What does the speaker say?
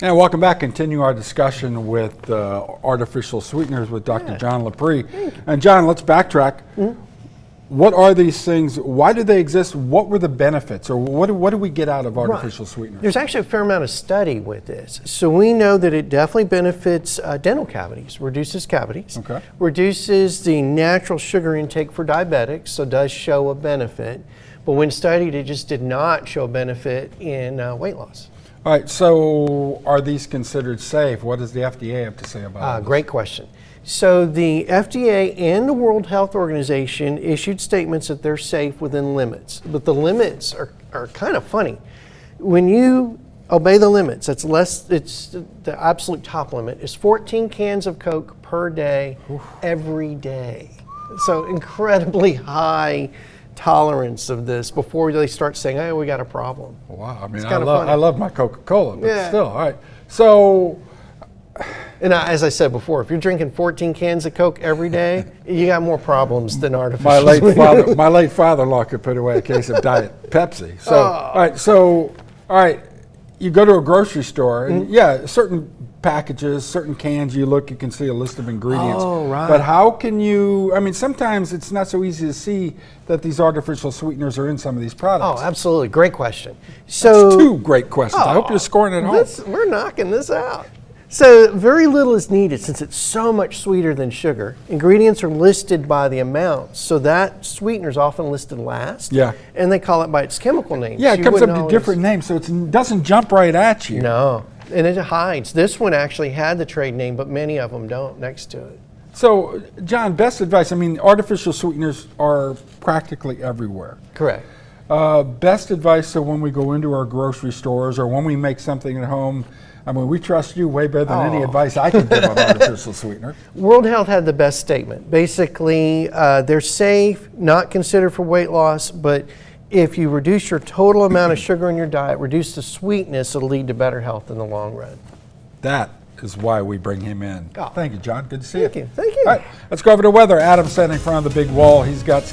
And welcome back. Continue our discussion with artificial sweeteners with Dr. John Liprie. And John, let's backtrack. What are these things? Why do they exist? What were the benefits, or what do we get out of artificial sweeteners? There's actually a fair amount of study with this. So we know that it definitely benefits dental cavities, reduces cavities, reduces the natural sugar intake for diabetics, so does show a benefit. But when studied, it just did not show a benefit in weight loss. All right, so are these considered safe? What does the FDA have to say about it? Great question. So the FDA and the World Health Organization issued statements that they're safe within limits. But the limits are kind of funny. When you obey the limits, it's the absolute top limit is 14 cans of Coke per day, every day. So incredibly high tolerance of this before they start saying, "Hey, we got a problem." Wow, I mean, I love my Coca-Cola, but still, all right. And as I said before, if you're drinking 14 cans of Coke every day, you got more problems than artificial. My late father-in-law could put away a case of Diet Pepsi. So, all right, you go to a grocery store, and certain packages, certain cans, you can see a list of ingredients. Oh, right. But how can you? I mean, sometimes it's not so easy to see that these artificial sweeteners are in some of these products. Oh, absolutely, great question. So that's two great questions. I hope you're scoring at home. We're knocking this out. So very little is needed since it's so much sweeter than sugar. Ingredients are listed by the amount, so that sweetener is often listed last. Yeah. And they call it by its chemical name. Yeah, it comes up with different names, so it doesn't jump right at you. No, and it hides. This one actually had the trade name, but many of them don't next to it. So, John, best advice. I mean, artificial sweeteners are practically everywhere. Correct. Best advice, so when we go into our grocery stores or when we make something at home, I mean, we trust you way better than any advice I can give on artificial sweeteners. World Health had the best statement. Basically, they're safe, not considered for weight loss, but if you reduce your total amount of sugar in your diet, reduce the sweetness, it'll lead to better health in the long run. That is why we bring him in. Thank you, John. Good to see you. Thank you. All right, let's go over to weather. Adam's standing in front of the big wall. He's got some